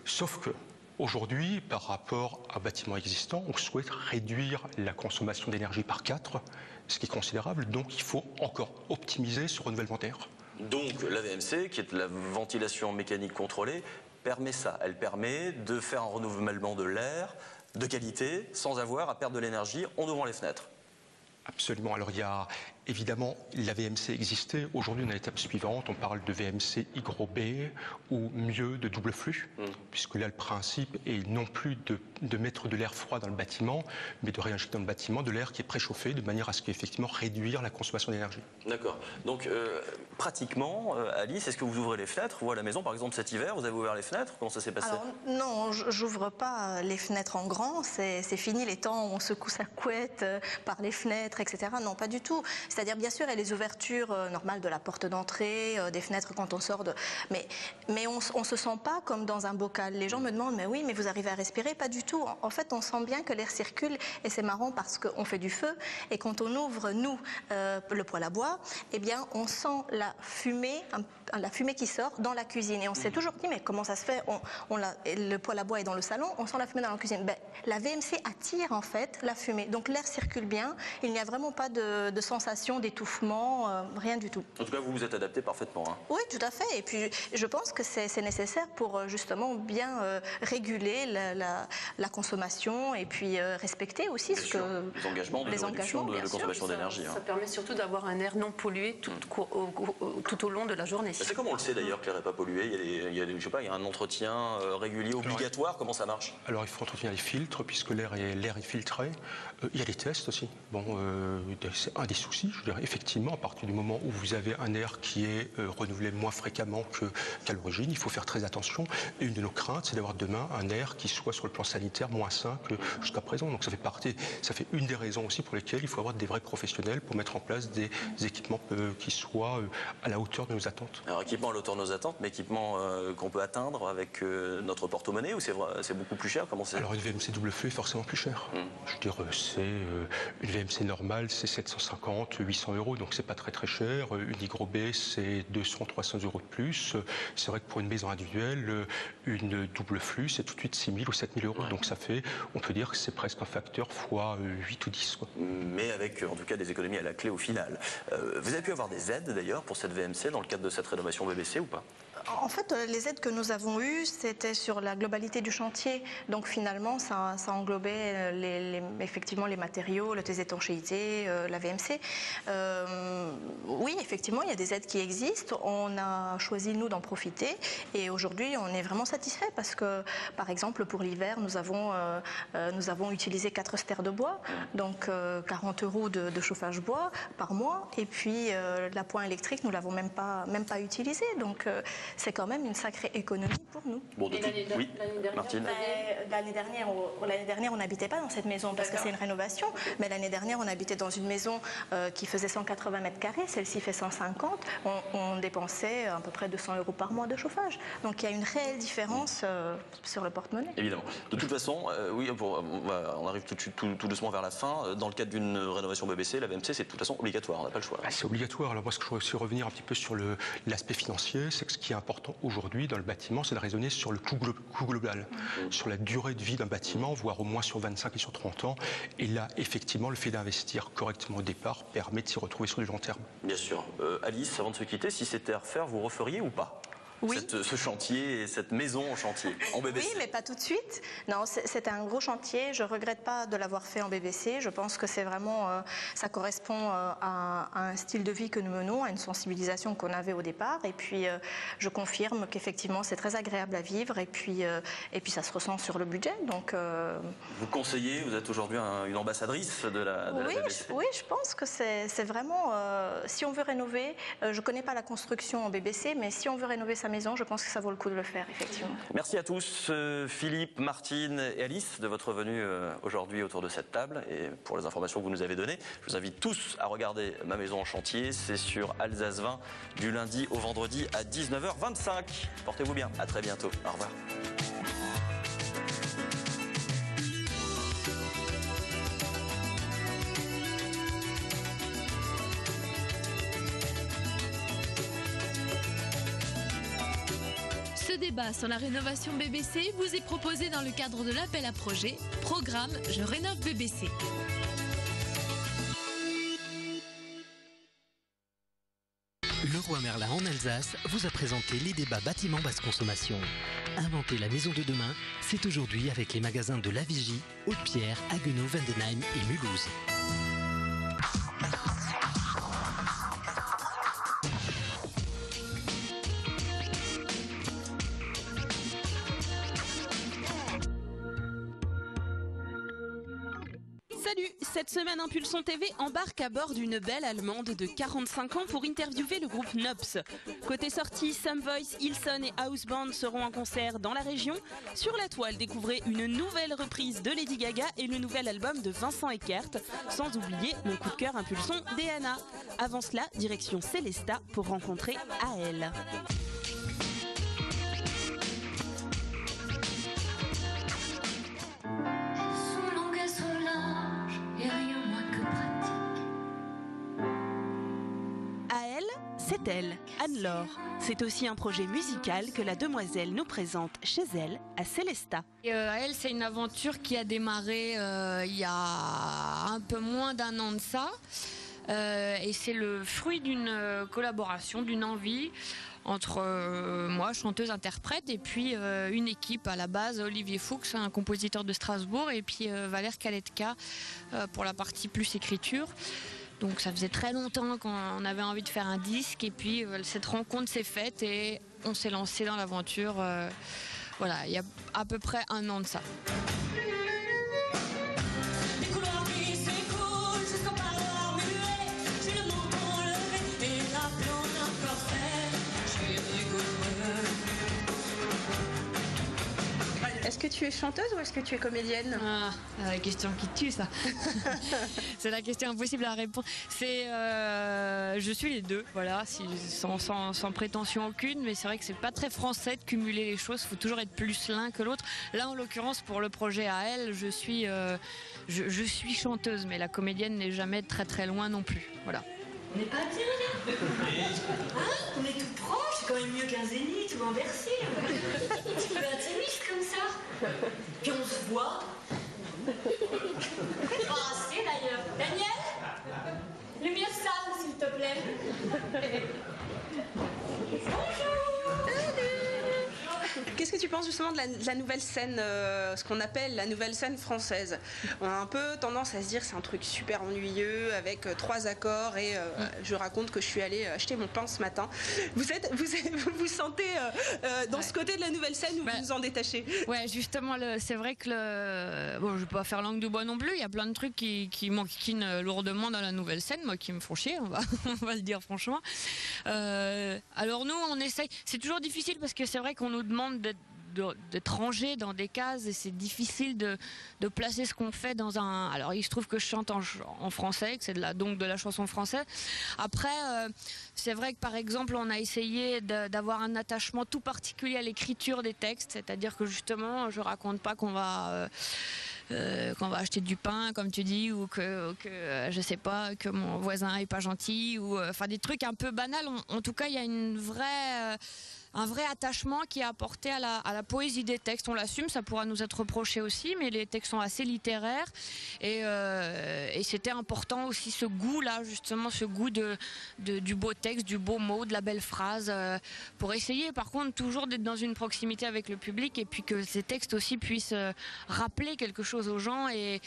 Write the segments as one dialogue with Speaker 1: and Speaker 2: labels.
Speaker 1: Sauf que aujourd'hui, par rapport à un bâtiment existant, on souhaite réduire la consommation d'énergie par 4, ce qui est considérable, donc il faut encore optimiser ce renouvellement d'air.
Speaker 2: Donc la VMC, qui est de la ventilation mécanique contrôlée, permet ça. Elle permet de faire un renouvellement de l'air de qualité sans avoir à perdre de l'énergie en ouvrant les fenêtres.
Speaker 1: Absolument. Alors il y a évidemment la VMC existait. Aujourd'hui on est à l'étape suivante. On parle de VMC hygrobé ou mieux de double flux, puisque là le principe est non plus de mettre de l'air froid dans le bâtiment, mais de réinjecter dans le bâtiment de l'air qui est préchauffé de manière à ce qu'effectivement réduire la consommation d'énergie.
Speaker 2: D'accord. Donc pratiquement, Alice, est-ce que vous ouvrez les fenêtres? Vous à la maison, par exemple cet hiver, vous avez ouvert les fenêtres? Comment ça s'est passé?
Speaker 3: Alors, non, j'ouvre pas les fenêtres en grand. C'est fini les temps où on secoue sa couette par les fenêtres, etc. Non, pas du tout. C'est-à-dire, bien sûr, il y a les ouvertures normales de la porte d'entrée, des fenêtres quand on sort mais on se sent pas comme dans un bocal. Les gens me demandent, mais oui, mais vous arrivez à respirer? Pas du tout. En fait, on sent bien que l'air circule et c'est marrant parce qu'on fait du feu et quand on ouvre, nous, le poêle à bois, eh bien, on sent la fumée qui sort dans la cuisine. Et on s'est toujours dit, mais comment ça se fait? Le poêle à bois est dans le salon, on sent la fumée dans la cuisine. Ben, la VMC attire en fait la fumée. Donc l'air circule bien. Il n'y a vraiment pas de sensation d'étouffement, rien du tout.
Speaker 2: En tout cas, vous vous êtes adapté parfaitement. Hein.
Speaker 3: Oui, tout à fait. Et puis, je pense que c'est nécessaire pour justement bien réguler la consommation et puis respecter aussi
Speaker 2: les engagements de réduction de consommation d'énergie.
Speaker 4: Ça permet surtout d'avoir un air non pollué tout au long de la journée.
Speaker 2: C'est comme on le sait d'ailleurs que l'air n'est pas pollué. Il y a un entretien régulier, obligatoire. Comment ça marche?
Speaker 1: Alors il faut entretenir les filtres puisque l'air est filtré. Il y a des tests aussi. Bon, c'est un des soucis. Je dirais effectivement à partir du moment où vous avez un air qui est renouvelé moins fréquemment qu'à l'origine, il faut faire très attention. Et une de nos craintes, c'est d'avoir demain un air qui soit sur le plan sanitaire moins sain que jusqu'à présent. Donc ça fait une des raisons aussi pour lesquelles il faut avoir des vrais professionnels pour mettre en place des équipements qui soient à la hauteur de nos attentes.
Speaker 2: Alors équipement à la hauteur de nos attentes, mais équipement qu'on peut atteindre avec notre porte-monnaie ou c'est beaucoup plus cher?
Speaker 1: Alors une VMC double flux est forcément plus cher. Je dirais une VMC normale c'est 750, 800 euros, donc c'est pas très très cher. Une hygrobé c'est 200, 300 euros de plus. C'est vrai que pour une maison individuelle, une double flux c'est tout de suite 6 000 ou 7 000 euros. Ouais. Donc ça fait, on peut dire que c'est presque un facteur fois 8 ou 10. Quoi.
Speaker 2: Mais avec en tout cas des économies à la clé au final. Vous avez pu avoir des aides d'ailleurs pour cette VMC dans le cadre de cette rénovation BBC ou pas?
Speaker 3: En fait, les aides que nous avons eues, c'était sur la globalité du chantier. Donc finalement, ça englobait effectivement les matériaux, le test d'étanchéité, la VMC. Oui, effectivement, il y a des aides qui existent. On a choisi, nous, d'en profiter. Et aujourd'hui, on est vraiment satisfait parce que, par exemple, pour l'hiver, nous avons utilisé 4 stères de bois, donc 40 euros de chauffage bois par mois. Et puis, la poêle électrique, nous ne l'avons même pas utilisée. Donc, c'est quand même une sacrée économie pour nous.
Speaker 2: Bon, oui, Martine.
Speaker 3: L'année dernière, on n'habitait pas dans cette maison parce que c'est une rénovation. Mais l'année dernière, on habitait dans une maison qui faisait 180 mètres carrés. Celle-ci fait 150. On dépensait à peu près 200 euros par mois de chauffage. Donc il y a une réelle différence sur le porte-monnaie.
Speaker 2: Évidemment. De toute façon, oui, on arrive tout doucement vers la fin. Dans le cadre d'une rénovation BBC, la VMC, c'est de toute façon obligatoire. On n'a pas le choix.
Speaker 1: C'est obligatoire. Alors moi, ce que je voudrais aussi revenir un petit peu sur l'aspect financier, c'est que ce qui est important aujourd'hui dans le bâtiment, c'est de raisonner sur le coût global, sur la durée de vie d'un bâtiment, voire au moins sur 25 et sur 30 ans. Et là, effectivement, le fait d'investir correctement au départ permet de s'y retrouver sur du long terme.
Speaker 2: Bien sûr. Alice, avant de se quitter, si c'était à refaire, vous referiez ou pas? Oui. Ce chantier et cette maison en chantier, en BBC.
Speaker 3: Oui, mais pas tout de suite. Non, c'est un gros chantier. Je regrette pas de l'avoir fait en BBC. Je pense que c'est vraiment, ça correspond à un style de vie que nous menons, à une sensibilisation qu'on avait au départ. Et puis, je confirme qu'effectivement, c'est très agréable à vivre. Et puis, ça se ressent sur le budget. Donc,
Speaker 2: vous conseillez, vous êtes aujourd'hui une ambassadrice de la BBC.
Speaker 3: Oui, je pense que c'est vraiment, si on veut rénover, je connais pas la construction en BBC, mais si on veut rénover sa maison, je pense que ça vaut le coup de le faire, effectivement.
Speaker 2: Merci à tous, Philippe, Martine et Alice, de votre venue aujourd'hui autour de cette table et pour les informations que vous nous avez données. Je vous invite tous à regarder Ma maison en chantier. C'est sur Alsace 20 du lundi au vendredi à 19h25. Portez-vous bien. À très bientôt. Au revoir.
Speaker 5: Ce débat débat sur la rénovation BBC vous est proposé dans le cadre de l'appel à projet Programme Je rénove BBC.
Speaker 6: Leroy Merlin en Alsace vous a présenté les débats bâtiments basse consommation. Inventer la maison de demain, c'est aujourd'hui avec les magasins de La Vigie, Haute-Pierre, Haguenau, Vendenheim et Mulhouse.
Speaker 7: Salut, cette semaine Impulsion TV embarque à bord d'une belle allemande de 45 ans pour interviewer le groupe Nops. Côté sortie, Some Voice, Hilson et House Band seront en concert dans la région. Sur la toile, découvrez une nouvelle reprise de Lady Gaga et le nouvel album de Vincent Eckert, sans oublier mon coup de cœur Impulsion d'Eana. Avant cela, direction Célesta pour rencontrer AL. C'est elle, Anne-Laure. C'est aussi un projet musical que la demoiselle nous présente chez elle, à Célesta.
Speaker 8: Elle, c'est une aventure qui a démarré il y a un peu moins d'un an de ça. Et c'est le fruit d'une collaboration, d'une envie entre moi, chanteuse-interprète, et puis une équipe à la base, Olivier Fuchs, un compositeur de Strasbourg, et puis Valère Kaletka pour la partie plus écriture. Donc ça faisait très longtemps qu'on avait envie de faire un disque, et puis cette rencontre s'est faite et on s'est lancé dans l'aventure voilà, il y a à peu près un an de ça.
Speaker 7: Est-ce que tu es chanteuse ou est-ce que tu es comédienne?
Speaker 8: La question qui tue, ça. C'est la question impossible à répondre. Je suis les deux, voilà, sans prétention aucune, mais c'est vrai que c'est pas très français de cumuler les choses. Il faut toujours être plus l'un que l'autre. Là, en l'occurrence, pour le projet AL, je suis chanteuse, mais la comédienne n'est jamais très très loin non plus. Voilà.
Speaker 9: On n'est pas bien là, hein? On est tout proche, c'est quand même mieux qu'un Zénith ou un Bercy. Un petit peu intimiste comme ça. Puis on se voit. Pas assez d'ailleurs. Daniel, lumière sale s'il te plaît. Bonjour.
Speaker 7: Qu'est-ce que tu penses justement de la nouvelle scène, ce qu'on appelle la nouvelle scène française? On a un peu tendance à se dire c'est un truc super ennuyeux avec 3 accords et je raconte que je suis allée acheter mon pain ce matin. Vous vous sentez dans ce côté de la nouvelle scène où vous vous en détachez?
Speaker 8: Ouais, justement, c'est vrai que bon, je vais pas faire langue de bois non plus. Il y a plein de trucs qui m'enquiquinent lourdement dans la nouvelle scène, moi, qui me font chier. On va le dire franchement. Alors nous, on essaye. C'est toujours difficile parce que c'est vrai qu'on nous demande d'être rangé dans des cases et c'est difficile de placer ce qu'on fait dans un... Alors il se trouve que je chante en français, que c'est donc de la chanson française. Après, c'est vrai que par exemple on a essayé d'avoir un attachement tout particulier à l'écriture des textes, c'est-à-dire que justement je raconte pas qu'on va acheter du pain comme tu dis, ou que je sais pas, que mon voisin est pas gentil, ou enfin des trucs un peu banals. En tout cas il y a un vrai attachement qui est apporté à la poésie des textes. On l'assume, ça pourra nous être reproché aussi, mais les textes sont assez littéraires et c'était important aussi ce goût-là, justement ce goût du beau texte, du beau mot, de la belle phrase, pour essayer par contre toujours d'être dans une proximité avec le public et puis que ces textes aussi puissent rappeler quelque chose aux gens et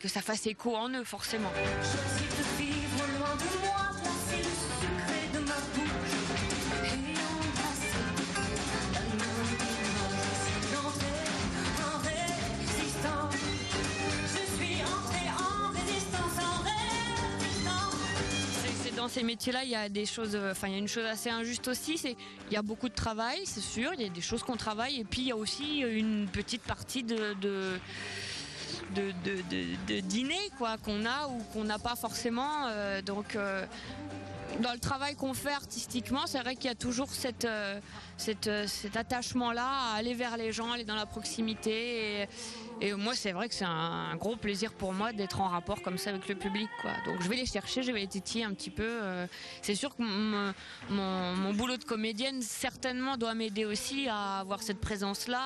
Speaker 8: que ça fasse écho en eux forcément.
Speaker 9: Choisis de vivre loin de moi, placer le secret de ma bouche.
Speaker 8: Dans ces métiers-là, il y a des choses, enfin il y a une chose assez injuste aussi, c'est il y a beaucoup de travail, c'est sûr, il y a des choses qu'on travaille, et puis il y a aussi une petite partie de dîner quoi qu'on a ou qu'on n'a pas forcément, donc dans le travail qu'on fait artistiquement, c'est vrai qu'il y a toujours cet attachement-là à aller vers les gens, aller dans la proximité. Et moi, c'est vrai que c'est un gros plaisir pour moi d'être en rapport comme ça avec le public, quoi. Donc je vais les chercher, je vais les titiller un petit peu. C'est sûr que mon boulot de comédienne certainement doit m'aider aussi à avoir cette présence-là.